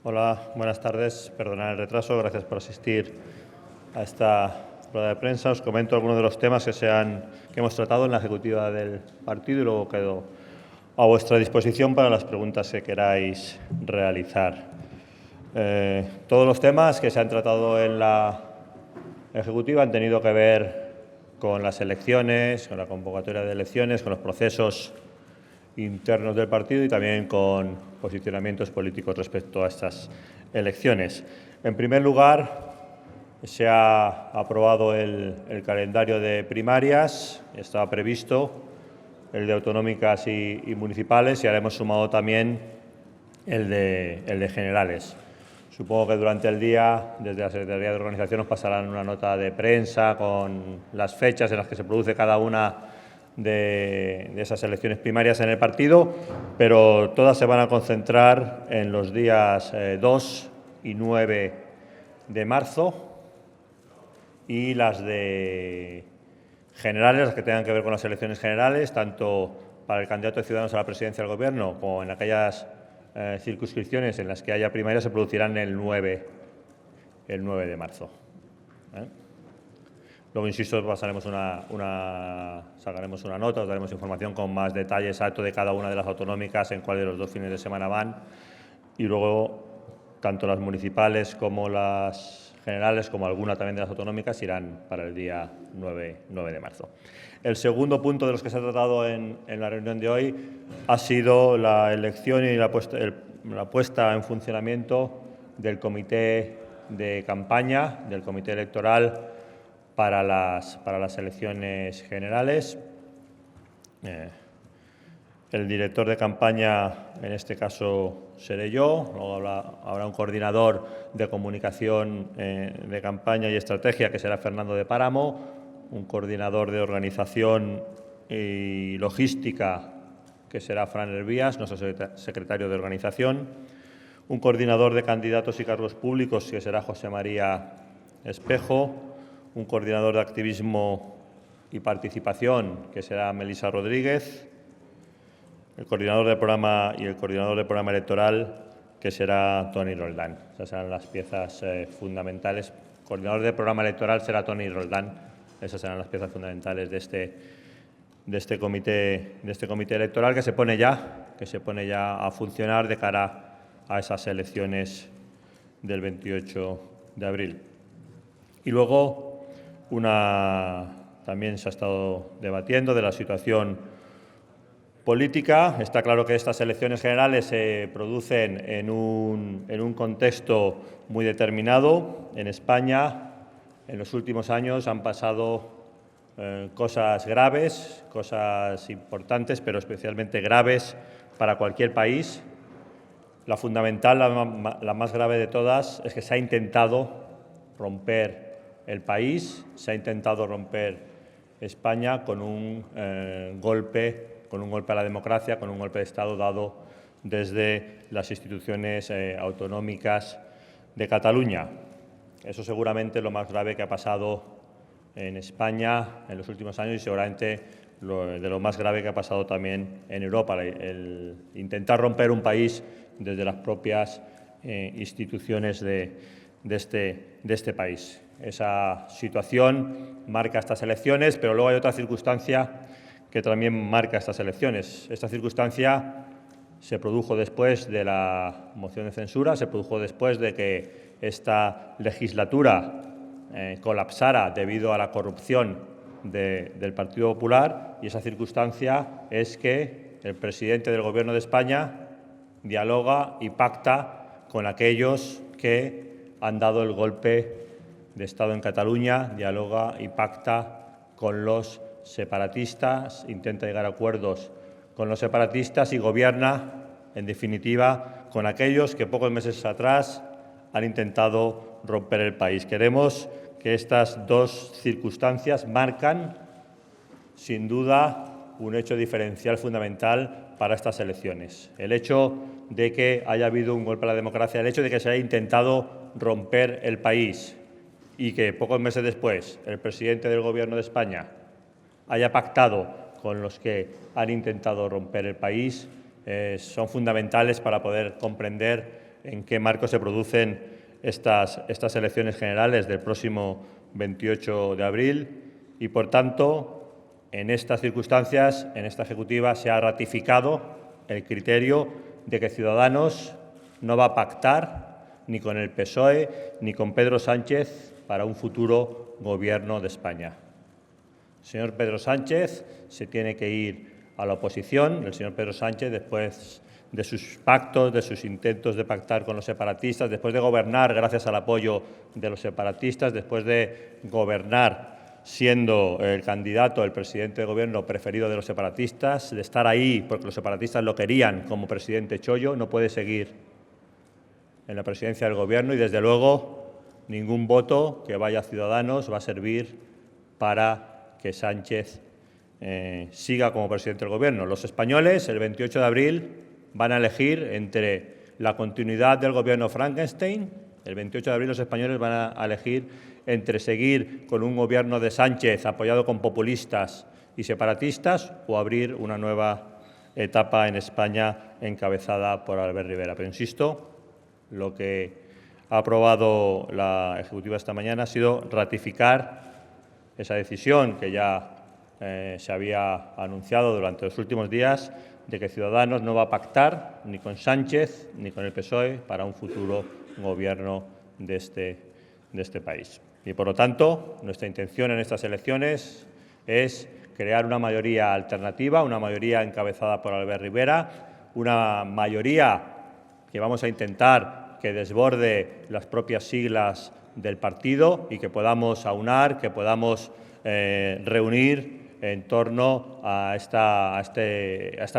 Hola, buenas tardes. Perdonad el retraso, gracias por asistir a esta rueda de prensa. Os comento algunos de los temas que hemos tratado en la ejecutiva del partido y luego quedo a vuestra disposición para las preguntas que queráis realizar. Todos los temas que se han tratado en la ejecutiva han tenido que ver con las elecciones, con la convocatoria de elecciones, con los procesos internos del partido y también con posicionamientos políticos respecto a estas elecciones. En primer lugar, se ha aprobado el calendario de primarias, estaba previsto el de autonómicas y municipales, y ahora hemos sumado también el de generales. Supongo que durante el día, desde la Secretaría de Organización, nos pasarán una nota de prensa con las fechas en las que se produce cada una de esas elecciones primarias en el partido, pero todas se van a concentrar en los días 2 y 9 de marzo, y las de generales, las que tengan que ver con las elecciones generales, tanto para el candidato de Ciudadanos a la presidencia del Gobierno como en aquellas circunscripciones en las que haya primarias, se producirán el 9 de marzo. Luego, insisto, sacaremos una nota, os daremos información con más detalle exacto de cada una de las autonómicas, en cuál de los dos fines de semana van, y luego tanto las municipales como las generales, como alguna también de las autonómicas, irán para el día 9 de marzo. El segundo punto de los que se ha tratado en la reunión de hoy ha sido la elección y la puesta en funcionamiento del comité de campaña, del comité electoral para las elecciones generales. El director de campaña, en este caso, seré yo. Luego habrá un coordinador de comunicación de campaña y estrategia, que será Fernando de Páramo, un coordinador de organización y logística, que será Fran Hervías, nuestro secretario de organización, un coordinador de candidatos y cargos públicos, que será José María Espejo, un coordinador de activismo y participación, que será Melisa Rodríguez, el coordinador del programa y el coordinador del programa electoral, que será Toni Roldán. Esas serán las piezas fundamentales. El coordinador del programa electoral será Toni Roldán. Esas serán las piezas fundamentales de este comité electoral, que se pone ya a funcionar de cara a esas elecciones del 28 de abril. Y luego también se ha estado debatiendo de la situación política. Está claro que estas elecciones generales se producen en un contexto muy determinado. En España, en los últimos años, han pasado cosas graves, cosas importantes, pero especialmente graves para cualquier país. La fundamental, la más grave de todas, es que se ha intentado romper el país, se ha intentado romper España con un golpe a la democracia, con un golpe de Estado dado desde las instituciones autonómicas de Cataluña. Eso seguramente es lo más grave que ha pasado en España en los últimos años, y seguramente de lo más grave que ha pasado también en Europa, el intentar romper un país desde las propias instituciones de este país. Esa situación marca estas elecciones, pero luego hay otra circunstancia que también marca estas elecciones. Esta circunstancia se produjo después de la moción de censura, se produjo después de que esta legislatura colapsara debido a la corrupción del Partido Popular, y esa circunstancia es que el presidente del Gobierno de España dialoga y pacta con aquellos que han dado el golpe de Estado en Cataluña, dialoga y pacta con los separatistas, intenta llegar a acuerdos con los separatistas y gobierna, en definitiva, con aquellos que pocos meses atrás han intentado romper el país. Queremos que estas dos circunstancias marcan, sin duda, un hecho diferencial fundamental para estas elecciones. El hecho de que haya habido un golpe a la democracia, el hecho de que se haya intentado romper el país y que pocos meses después el presidente del Gobierno de España haya pactado con los que han intentado romper el país, son fundamentales para poder comprender en qué marco se producen estas elecciones generales del próximo 28 de abril y, por tanto, en estas circunstancias, en esta Ejecutiva se ha ratificado el criterio de que Ciudadanos no va a pactar ni con el PSOE ni con Pedro Sánchez para un futuro Gobierno de España. El señor Pedro Sánchez se tiene que ir a la oposición. El señor Pedro Sánchez, después de sus pactos, de sus intentos de pactar con los separatistas, después de gobernar gracias al apoyo de los separatistas, después de gobernar siendo el candidato, el presidente de Gobierno preferido de los separatistas, de estar ahí porque los separatistas lo querían como presidente chollo, no puede seguir en la presidencia del Gobierno y, desde luego, ningún voto que vaya a Ciudadanos va a servir para que Sánchez siga como presidente del Gobierno. Los españoles, el 28 de abril, van a elegir entre la continuidad del Gobierno Frankenstein. El 28 de abril los españoles van a elegir entre seguir con un Gobierno de Sánchez apoyado con populistas y separatistas o abrir una nueva etapa en España encabezada por Albert Rivera. Pero insisto, lo que ha aprobado la Ejecutiva esta mañana ha sido ratificar esa decisión que ya se había anunciado durante los últimos días, de que Ciudadanos no va a pactar ni con Sánchez ni con el PSOE para un futuro Gobierno de este país. Y, por lo tanto, nuestra intención en estas elecciones es crear una mayoría alternativa, una mayoría encabezada por Albert Rivera, una mayoría que vamos a intentar que desborde las propias siglas del partido y que podamos aunar, que podamos reunir en torno a esta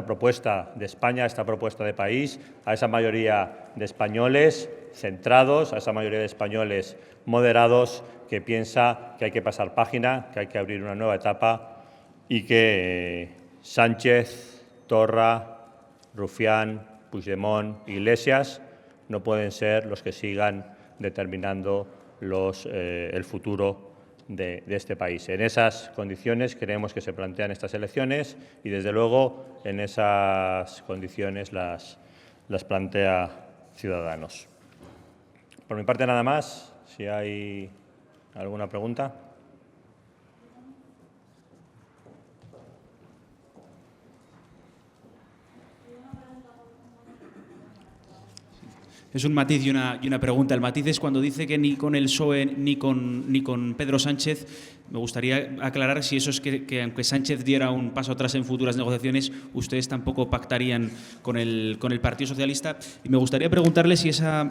propuesta de España, a esta propuesta de país, a esa mayoría de españoles centrados, a esa mayoría de españoles moderados que piensa que hay que pasar página, que hay que abrir una nueva etapa y que Sánchez, Torra, Rufián, Puigdemont, Iglesias no pueden ser los que sigan determinando el futuro de este país. En esas condiciones creemos que se plantean estas elecciones y, desde luego, en esas condiciones las plantea Ciudadanos. Por mi parte, nada más. Si hay alguna pregunta. Es un matiz y una pregunta. El matiz es cuando dice que ni con el PSOE ni con Pedro Sánchez. Me gustaría aclarar si eso es que aunque Sánchez diera un paso atrás en futuras negociaciones, ustedes tampoco pactarían con el Partido Socialista. Y me gustaría preguntarle si esa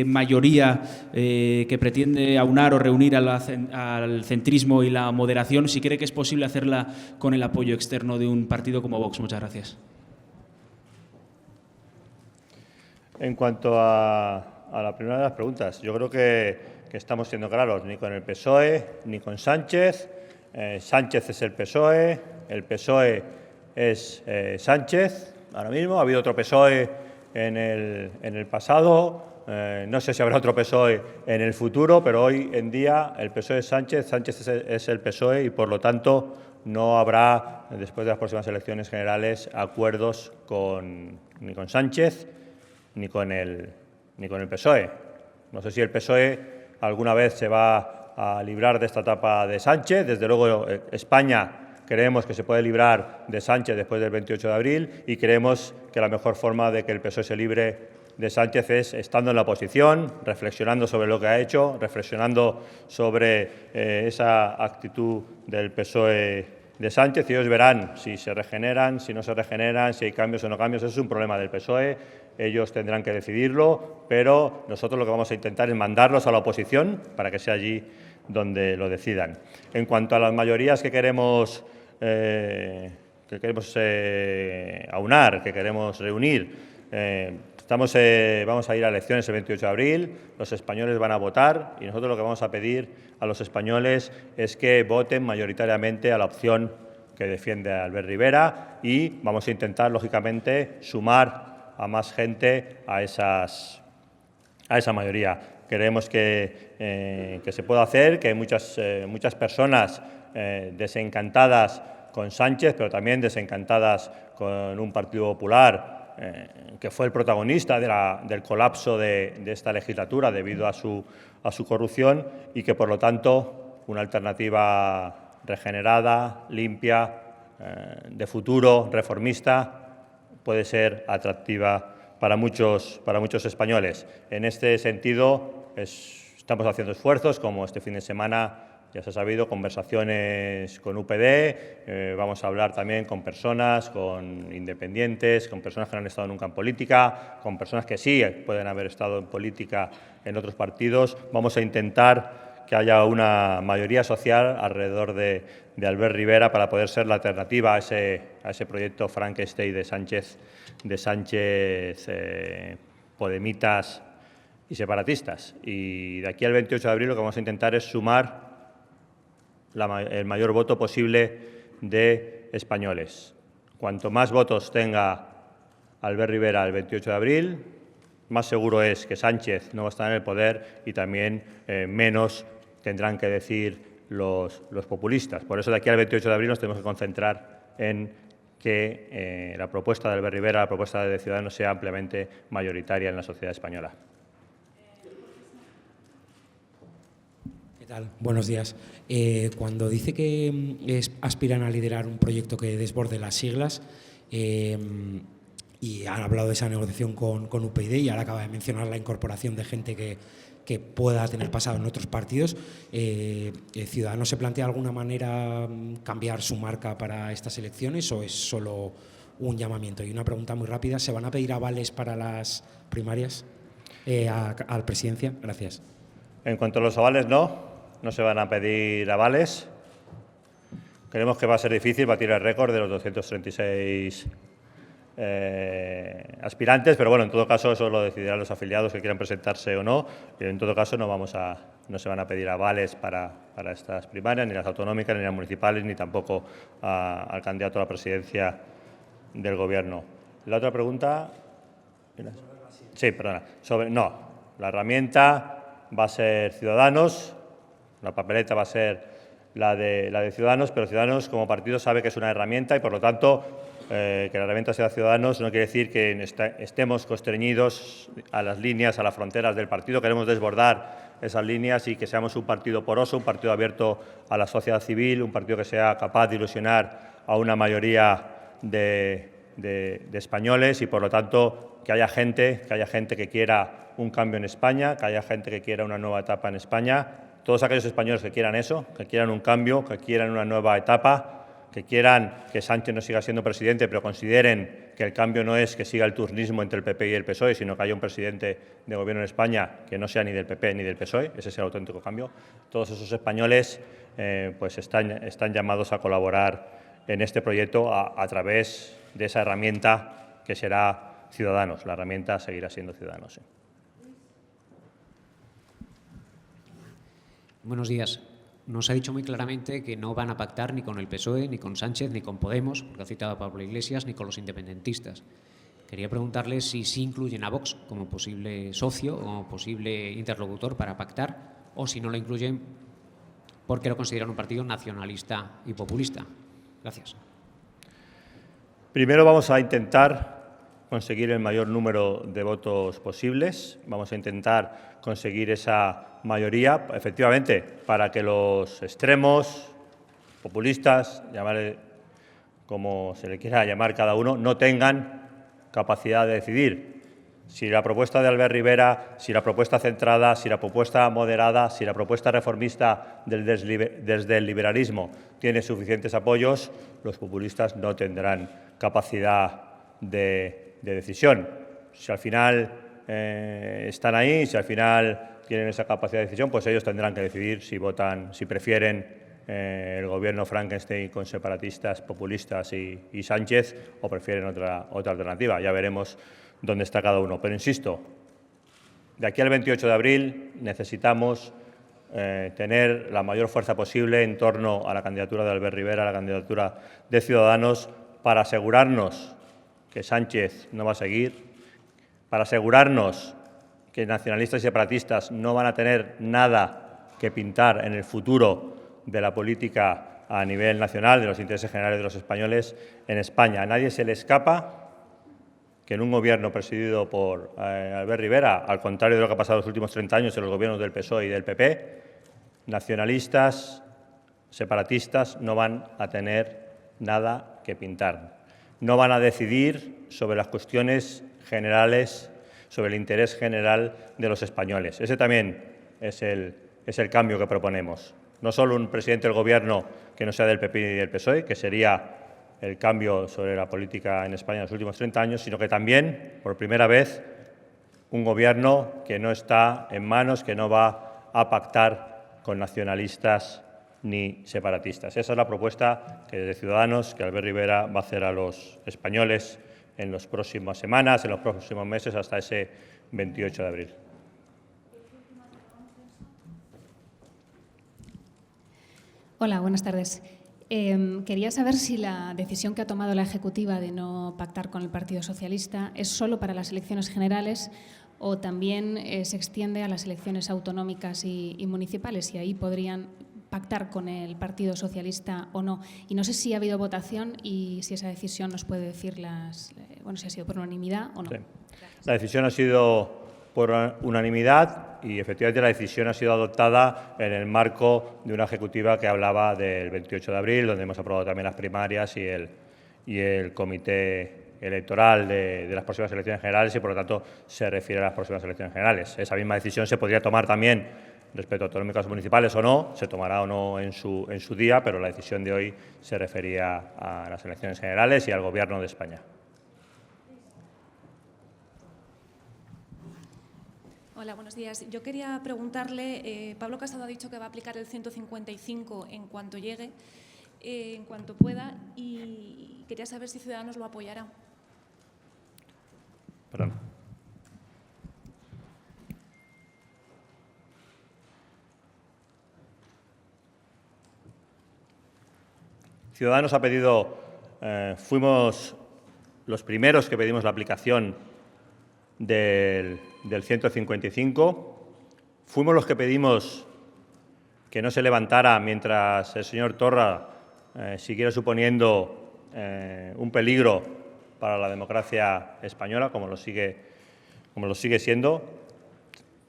mayoría que pretende aunar o reunir al centrismo y la moderación, si cree que es posible hacerla con el apoyo externo de un partido como Vox. Muchas gracias. En cuanto a la primera de las preguntas, yo creo que estamos siendo claros, ni con el PSOE ni con Sánchez. Sánchez es el PSOE es Sánchez ahora mismo. Ha habido otro PSOE en el pasado, no sé si habrá otro PSOE en el futuro, pero hoy en día el PSOE es Sánchez, Sánchez es el PSOE y, por lo tanto, no habrá, después de las próximas elecciones generales, acuerdos ni con Sánchez ni con el PSOE. No sé si el PSOE alguna vez se va a librar de esta etapa de Sánchez. Desde luego, España creemos que se puede librar de Sánchez después del 28 de abril y creemos que la mejor forma de que el PSOE se libre de Sánchez es estando en la oposición, reflexionando sobre lo que ha hecho, reflexionando sobre esa actitud del PSOE de Sánchez, y ellos verán si se regeneran, si no se regeneran, si hay cambios o no cambios. Eso es un problema del PSOE, ellos tendrán que decidirlo, pero nosotros lo que vamos a intentar es mandarlos a la oposición para que sea allí donde lo decidan. En cuanto a las mayorías que queremos aunar, que queremos reunir, vamos a ir a elecciones el 28 de abril, los españoles van a votar y nosotros lo que vamos a pedir a los españoles es que voten mayoritariamente a la opción que defiende Albert Rivera y vamos a intentar, lógicamente, sumar a más gente a esa mayoría. Creemos que se puede hacer, que hay muchas personas desencantadas con Sánchez, pero también desencantadas con un Partido Popular que fue el protagonista del colapso de esta legislatura debido a su corrupción y que, por lo tanto, una alternativa regenerada, limpia, de futuro, reformista, puede ser atractiva para muchos españoles. En este sentido, estamos haciendo esfuerzos, como este fin de semana ya se ha sabido, conversaciones con UPD, vamos a hablar también con personas, con independientes, con personas que no han estado nunca en política, con personas que sí pueden haber estado en política en otros partidos. Vamos a intentar que haya una mayoría social alrededor de Albert Rivera para poder ser la alternativa a ese proyecto Frankenstein de Sánchez, podemitas y separatistas. Y de aquí al 28 de abril lo que vamos a intentar es sumar el mayor voto posible de españoles. Cuanto más votos tenga Albert Rivera el 28 de abril, más seguro es que Sánchez no va a estar en el poder y también menos tendrán que decir los populistas. Por eso de aquí al 28 de abril nos tenemos que concentrar en que la propuesta de Albert Rivera, la propuesta de Ciudadanos, sea ampliamente mayoritaria en la sociedad española. ¿Qué tal? Buenos días. Cuando dice que aspiran a liderar un proyecto que desborde las siglas, y han hablado de esa negociación con UPyD y ahora acaba de mencionar la incorporación de gente que pueda tener pasado en otros partidos, ¿Ciudadanos se plantea de alguna manera cambiar su marca para estas elecciones o es solo un llamamiento? Y una pregunta muy rápida, ¿se van a pedir avales para las primarias a la presidencia? Gracias. En cuanto a los avales, no se van a pedir avales. Creemos que va a ser difícil batir el récord de los 236 aspirantes, pero bueno, en todo caso eso lo decidirán los afiliados que quieran presentarse o no. Y en todo caso no se van a pedir avales para estas primarias, ni las autonómicas, ni las municipales, ni tampoco al candidato a la presidencia del Gobierno. La otra pregunta. Sí, perdona. La herramienta va a ser Ciudadanos, la papeleta va a ser la de Ciudadanos, pero Ciudadanos como partido sabe que es una herramienta y, por lo tanto, que la herramienta sea Ciudadanos no quiere decir que estemos constreñidos a las líneas, a las fronteras del partido. Queremos desbordar esas líneas y que seamos un partido poroso, un partido abierto a la sociedad civil, un partido que sea capaz de ilusionar a una mayoría de españoles y, por lo tanto, que haya gente que quiera un cambio en España, que haya gente que quiera una nueva etapa en España. Todos aquellos españoles que quieran eso, que quieran un cambio, que quieran una nueva etapa, que quieran que Sánchez no siga siendo presidente, pero consideren que el cambio no es que siga el turnismo entre el PP y el PSOE, sino que haya un presidente de gobierno en España que no sea ni del PP ni del PSOE. Ese es el auténtico cambio. Todos esos españoles pues están llamados a colaborar en este proyecto a través de esa herramienta que será Ciudadanos. La herramienta seguirá siendo Ciudadanos. Buenos días. Nos ha dicho muy claramente que no van a pactar ni con el PSOE, ni con Sánchez, ni con Podemos, porque ha citado a Pablo Iglesias, ni con los independentistas. Quería preguntarle si sí incluyen a Vox como posible socio o como posible interlocutor para pactar, o si no lo incluyen porque lo consideran un partido nacionalista y populista. Gracias. Primero vamos a intentar conseguir el mayor número de votos posibles. Vamos a intentar conseguir esa mayoría, efectivamente, para que los extremos, populistas, llamarle como se le quiera llamar cada uno, no tengan capacidad de decidir. Si la propuesta de Albert Rivera, si la propuesta centrada, si la propuesta moderada, si la propuesta reformista desde el liberalismo tiene suficientes apoyos, los populistas no tendrán capacidad de decisión. Si al final están ahí, si al final tienen esa capacidad de decisión, pues ellos tendrán que decidir si votan, si prefieren el gobierno Frankenstein con separatistas, populistas y Sánchez, o prefieren otra alternativa. Ya veremos dónde está cada uno. Pero insisto, de aquí al 28 de abril necesitamos tener la mayor fuerza posible en torno a la candidatura de Albert Rivera, a la candidatura de Ciudadanos, para asegurarnos que Sánchez no va a seguir, para asegurarnos que nacionalistas y separatistas no van a tener nada que pintar en el futuro de la política a nivel nacional, de los intereses generales de los españoles en España. A nadie se le escapa que en un gobierno presidido por Albert Rivera, al contrario de lo que ha pasado en los últimos 30 años en los gobiernos del PSOE y del PP, nacionalistas, separatistas no van a tener nada que pintar. No van a decidir sobre las cuestiones generales, sobre el interés general de los españoles. Ese también es el cambio que proponemos. No solo un presidente del Gobierno que no sea del PP y del PSOE, que sería el cambio sobre la política en España en los últimos 30 años, sino que también, por primera vez, un Gobierno que no está en manos, que no va a pactar con nacionalistas ni separatistas. Esa es la propuesta que desde Ciudadanos, que Albert Rivera va a hacer a los españoles en las próximas semanas, en los próximos meses, hasta ese 28 de abril. Hola, buenas tardes. Quería saber si la decisión que ha tomado la Ejecutiva de no pactar con el Partido Socialista es solo para las elecciones generales o también se extiende a las elecciones autonómicas y municipales, y ahí podrían pactar con el Partido Socialista o no. Y no sé si ha habido votación y si esa decisión nos puede decir si ha sido por unanimidad o no. Sí. La decisión ha sido por unanimidad y efectivamente la decisión ha sido adoptada en el marco de una ejecutiva que hablaba del 28 de abril, donde hemos aprobado también las primarias y el comité electoral de las próximas elecciones generales y, por lo tanto, se refiere a las próximas elecciones generales. Esa misma decisión se podría tomar también respecto a autonómicas municipales o no, se tomará o no en su día, pero la decisión de hoy se refería a las elecciones generales y al Gobierno de España. Hola, buenos días. Yo quería preguntarle, Pablo Casado ha dicho que va a aplicar el 155 en cuanto llegue, en cuanto pueda, y quería saber si Ciudadanos lo apoyará. Perdón. Ciudadanos ha pedido, fuimos los primeros que pedimos la aplicación del 155. Fuimos los que pedimos que no se levantara mientras el señor Torra siguiera suponiendo un peligro para la democracia española, como lo sigue siendo.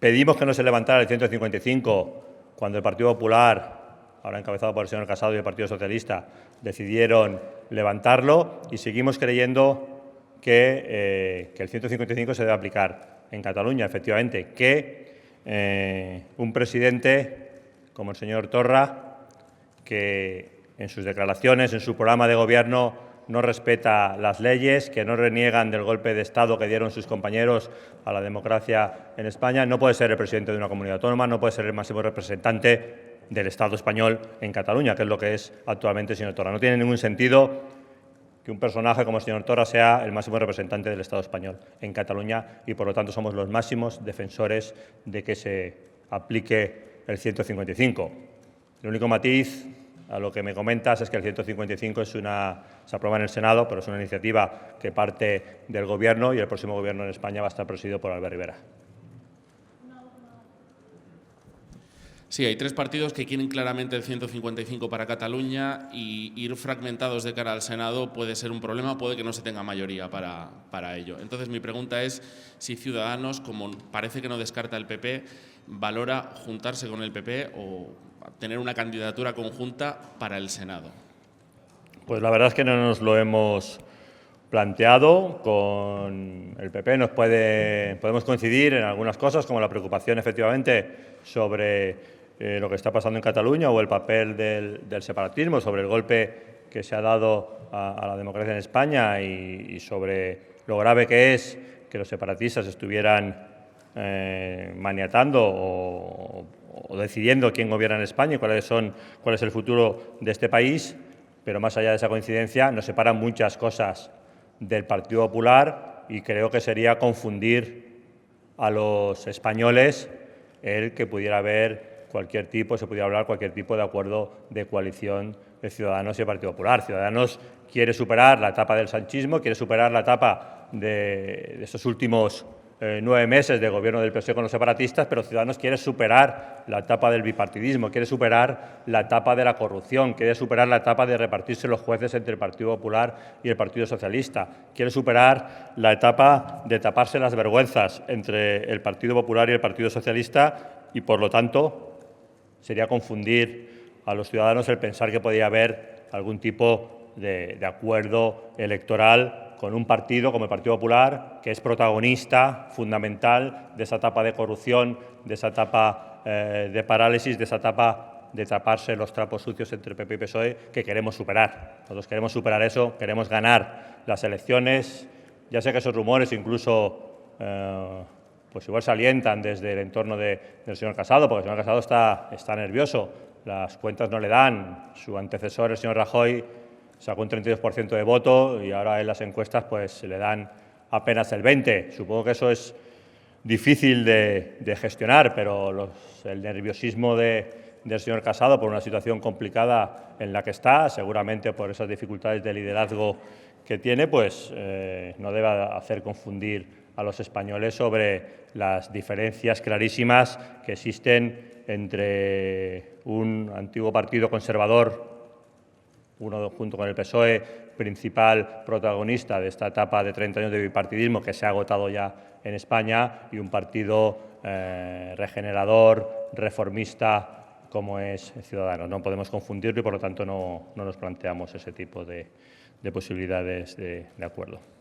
Pedimos que no se levantara el 155 cuando el Partido Popular, ahora encabezado por el señor Casado, y el Partido Socialista decidieron levantarlo, y seguimos creyendo que el 155 se debe aplicar en Cataluña, efectivamente, que un presidente como el señor Torra, que en sus declaraciones, en su programa de gobierno, no respeta las leyes, que no reniegan del golpe de Estado que dieron sus compañeros a la democracia en España, no puede ser el presidente de una comunidad autónoma, no puede ser el máximo representante del Estado español en Cataluña, que es lo que es actualmente el señor Torra. No tiene ningún sentido que un personaje como el señor Torra sea el máximo representante del Estado español en Cataluña, y por lo tanto somos los máximos defensores de que se aplique el 155. El único matiz a lo que me comentas es que el 155 se aprueba en el Senado, pero es una iniciativa que parte del Gobierno, y el próximo Gobierno en España va a estar presidido por Albert Rivera. Sí, hay tres partidos que quieren claramente el 155 para Cataluña, y ir fragmentados de cara al Senado puede ser un problema, puede que no se tenga mayoría para ello. Entonces, mi pregunta es si Ciudadanos, como parece que no descarta el PP, valora juntarse con el PP o tener una candidatura conjunta para el Senado. Pues la verdad es que no nos lo hemos planteado. Con el PP podemos coincidir en algunas cosas, como la preocupación efectivamente sobre lo que está pasando en Cataluña, o el papel del separatismo, sobre el golpe que se ha dado a la democracia en España, y sobre lo grave que es que los separatistas estuvieran maniatando o decidiendo quién gobierna en España y cuál es el futuro de este país. Pero más allá de esa coincidencia, nos separan muchas cosas del Partido Popular, y creo que sería confundir a los españoles el que pudiera haber se pudiera hablar cualquier tipo de acuerdo de coalición de Ciudadanos y el Partido Popular. Ciudadanos quiere superar la etapa del sanchismo, quiere superar la etapa de estos últimos 9 meses de gobierno del PSOE con los separatistas, pero Ciudadanos quiere superar la etapa del bipartidismo, quiere superar la etapa de la corrupción, quiere superar la etapa de repartirse los jueces entre el Partido Popular y el Partido Socialista, quiere superar la etapa de taparse las vergüenzas entre el Partido Popular y el Partido Socialista y, por lo tanto, sería confundir a los ciudadanos el pensar que podía haber algún tipo de acuerdo electoral con un partido como el Partido Popular, que es protagonista fundamental de esa etapa de corrupción, de esa etapa de parálisis, de esa etapa de taparse los trapos sucios entre PP y PSOE, que queremos superar. Nosotros queremos superar eso, queremos ganar las elecciones. Ya sé que esos rumores incluso pues igual se alientan desde el entorno del señor Casado, porque el señor Casado está nervioso. Las cuentas no le dan. Su antecesor, el señor Rajoy, sacó un 32% de voto y ahora en las encuestas pues le dan apenas el 20%. Supongo que eso es difícil de gestionar, pero el nerviosismo del señor Casado por una situación complicada en la que está, seguramente por esas dificultades de liderazgo que tiene, pues no debe hacer confundir a los españoles sobre las diferencias clarísimas que existen entre un antiguo partido conservador, uno junto con el PSOE, principal protagonista de esta etapa de 30 años de bipartidismo que se ha agotado ya en España, y un partido regenerador, reformista, como es Ciudadanos. No podemos confundirlo y, por lo tanto, no nos planteamos ese tipo de posibilidades de acuerdo.